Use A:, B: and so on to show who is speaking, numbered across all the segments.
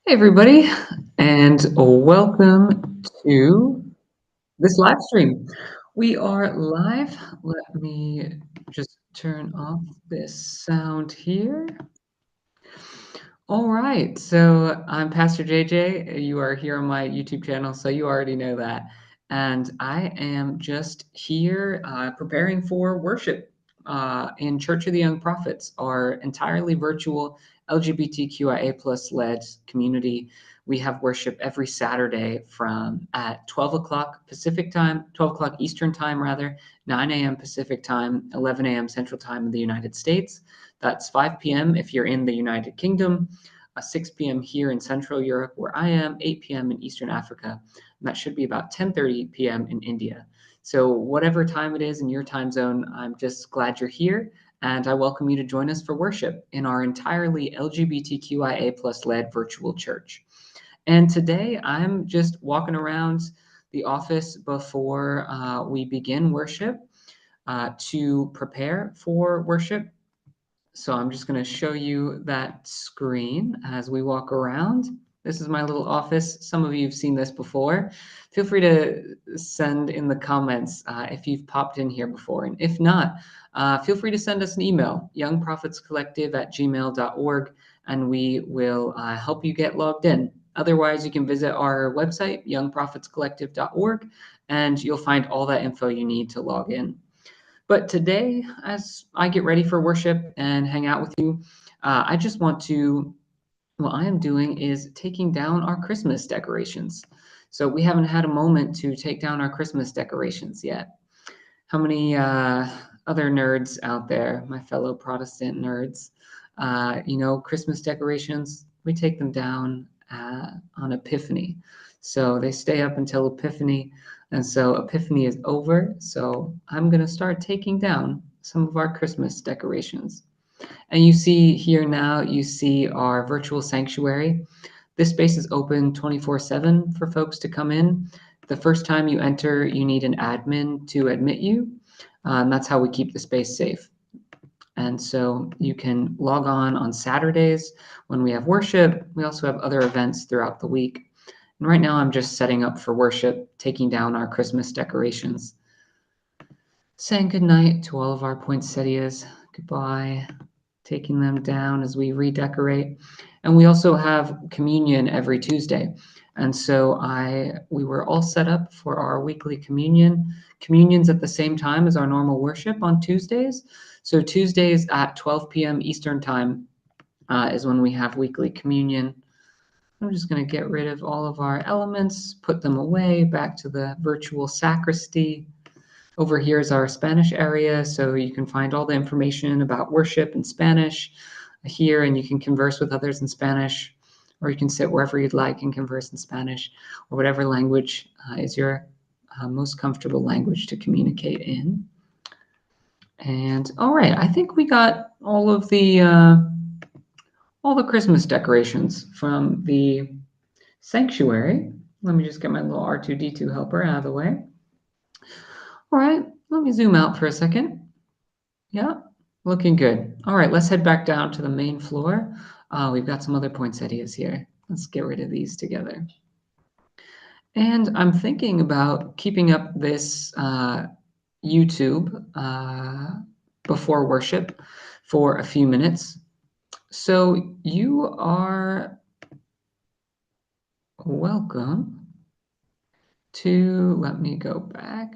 A: Hey, everybody, and welcome to this live stream. We are live. Let me just turn off this sound here. All right, so I'm Pastor JJ. You are here on my YouTube channel, so you already know that. And I am just here preparing for worship in Church of the Young Prophets, our entirely virtual LGBTQIA plus led community. We have worship every Saturday from at 12 o'clock Pacific time, 12 o'clock Eastern time rather, 9 a.m. Pacific time, 11 a.m. Central time in the United States. That's 5 p.m. if you're in the United Kingdom, 6 p.m. here in Central Europe, where I am, 8 p.m. in Eastern Africa, and that should be about 10:30 p.m. in India. So whatever time it is in your time zone, I'm just glad you're here, and I welcome you to join us for worship in our entirely LGBTQIA plus led virtual church. And today I'm just walking around the office before we begin worship to prepare for worship. So I'm just going to show you that screen as we walk around. This is my little office. Some of you have seen this before. Feel free to send in the comments if you've popped in here before. And if not, feel free to send us an email, youngprophetscollective@gmail.org, and we will help you get logged in. Otherwise, you can visit our website, youngprophetscollective.org, and you'll find all that info you need to log in. But today, as I get ready for worship and hang out with you, I just want to, what I am doing is taking down our Christmas decorations. So we haven't had a moment to take down our Christmas decorations yet. How many other nerds out there, my fellow Protestant nerds, Christmas decorations, we take them down on Epiphany. So they stay up until Epiphany. And so Epiphany is over. So I'm going to start taking down some of our Christmas decorations. And you see here now, you see our virtual sanctuary. This space is open 24/7 for folks to come in. The first time you enter, you need an admin to admit you. And that's how we keep the space safe. And so you can log on Saturdays when we have worship. We also have other events throughout the week. And right now I'm just setting up for worship, taking down our Christmas decorations. Saying goodnight to all of our poinsettias. Goodbye. Taking them down as we redecorate. And we also have communion every Tuesday. And so we were all set up for our weekly communion. Communion's at the same time as our normal worship on Tuesdays. So Tuesdays at 12 p.m. Eastern time is when we have weekly communion. I'm just going to get rid of all of our elements, put them away back to the virtual sacristy. Over here is our Spanish area, so you can find all the information about worship in Spanish here, and you can converse with others in Spanish, or you can sit wherever you'd like and converse in Spanish, or whatever language is your most comfortable language to communicate in. And all right, I think we got all the Christmas decorations from the sanctuary. Let me just get my little R2D2 helper out of the way. All right, let me zoom out for a second. Yeah, looking good. All right, let's head back down to the main floor. We've got some other poinsettias here. Let's get rid of these together. And I'm thinking about keeping up this YouTube before worship for a few minutes. So you are welcome to, let me go back.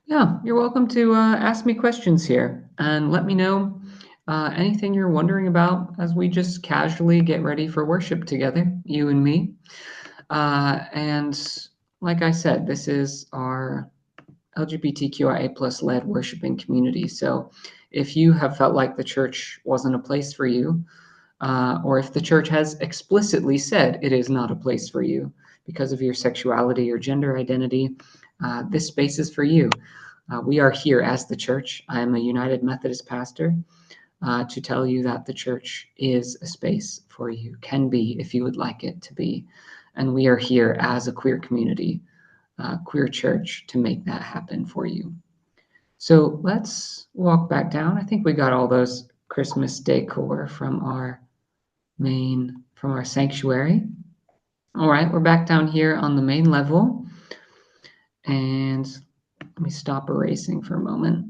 A: Yeah, you're welcome to ask me questions here and let me know anything you're wondering about as we just casually get ready for worship together, you and me. And like I said, this is our LGBTQIA plus led worshiping community. So if you have felt like the church wasn't a place for you, or if the church has explicitly said it is not a place for you because of your sexuality or gender identity, this space is for you. We are here as the church. I am a United Methodist pastor to tell you that the church is a space for you, can be if you would like it to be. And we are here as a queer community, queer church, to make that happen for you. So let's walk back down. I think we got all those Christmas decor from our from our sanctuary. All right, we're back down here on the main level. And let me stop erasing for a moment.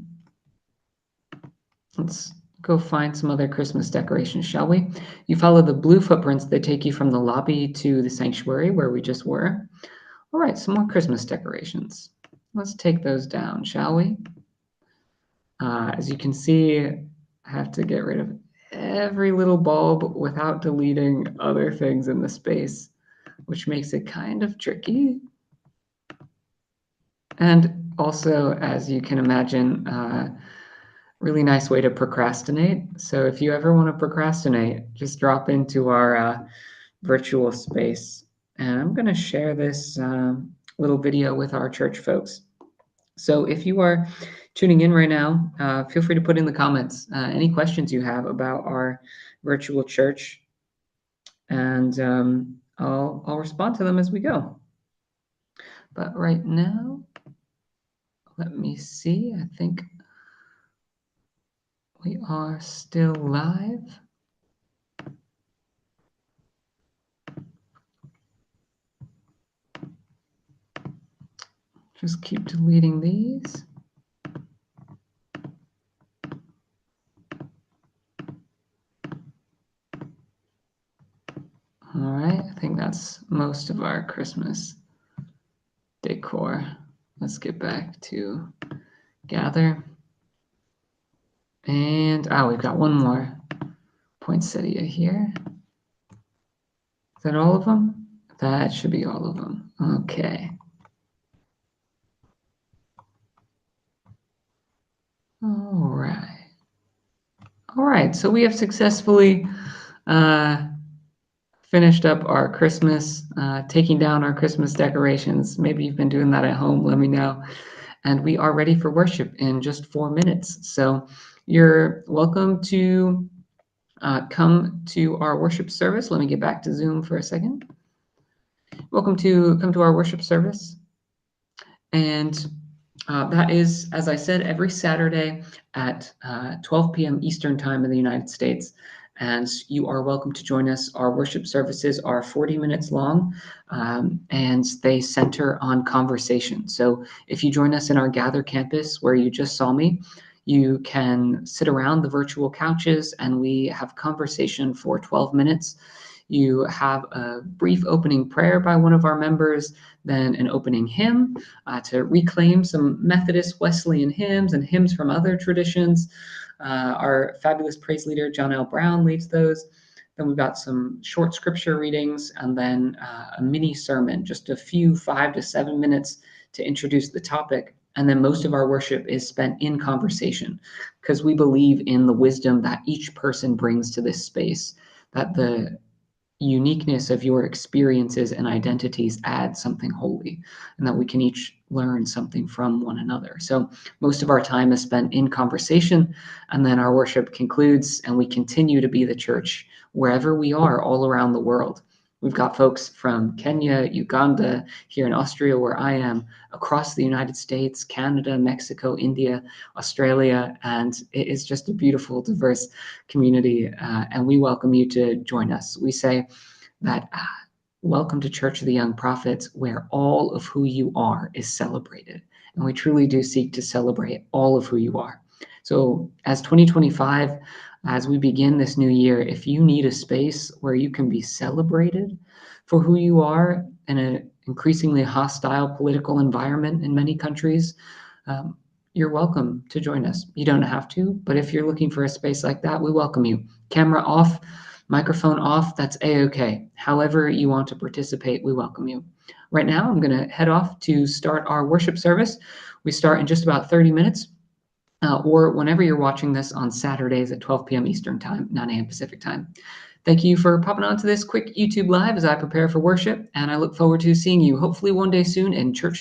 A: Let's go find some other Christmas decorations, shall we? You follow the blue footprints that take you from the lobby to the sanctuary where we just were. All right, some more Christmas decorations. Let's take those down, shall we? As you can see, I have to get rid of every little bulb without deleting other things in the space, which makes it kind of tricky. And also, as you can imagine, really nice way to procrastinate. So if you ever want to procrastinate, just drop into our virtual space. And I'm going to share this little video with our church folks. So if you are tuning in right now, feel free to put in the comments any questions you have about our virtual church, and I'll respond to them as we go. But right now, let me see. I think we are still live. Just keep deleting these. All right, I think that's most of our Christmas decor. Let's get back to gather. And we've got one more poinsettia here. Is that all of them? That should be all of them. Okay. All right. All right, so we have successfully finished up our Christmas, taking down our Christmas decorations. Maybe you've been doing that at home, let me know. And we are ready for worship in just 4 minutes. So you're welcome to come to our worship service. Let me get back to Zoom for a second. Welcome to come to our worship service. And that is, as I said, every Saturday at 12 p.m. Eastern Time in the United States. And you are welcome to join us. Our worship services are 40 minutes long, and they center on conversation. So if you join us in our Gather campus where you just saw me, you can sit around the virtual couches and we have conversation for 12 minutes. You have a brief opening prayer by one of our members, then an opening hymn to reclaim some Methodist Wesleyan hymns and hymns from other traditions. Our fabulous praise leader, John L. Brown, leads those. Then we've got some short scripture readings and then a mini sermon, just a few 5 to 7 minutes to introduce the topic. And then most of our worship is spent in conversation because we believe in the wisdom that each person brings to this space, that the uniqueness of your experiences and identities add something holy, and that we can each learn something from one another. So most of our time is spent in conversation, and then our worship concludes and we continue to be the church wherever we are all around the world. We've got folks from Kenya, Uganda, here in Austria where I am, across the United States, Canada, Mexico, India, Australia, and it is just a beautiful, diverse community, and we welcome you to join us. We say that welcome to Church of the Young Prophets, where all of who you are is celebrated, and we truly do seek to celebrate all of who you are. So as 2025, as we begin this new year, if you need a space where you can be celebrated for who you are in an increasingly hostile political environment in many countries, you're welcome to join us. You don't have to, but if you're looking for a space like that, we welcome you. Camera off, microphone off, that's a-okay. However you want to participate, we welcome you. Right now, I'm going to head off to start our worship service. We start in just about 30 minutes. Or whenever you're watching this on Saturdays at 12 p.m. Eastern Time, 9 a.m. Pacific Time. Thank you for popping on to this quick YouTube Live as I prepare for worship, and I look forward to seeing you hopefully one day soon in church.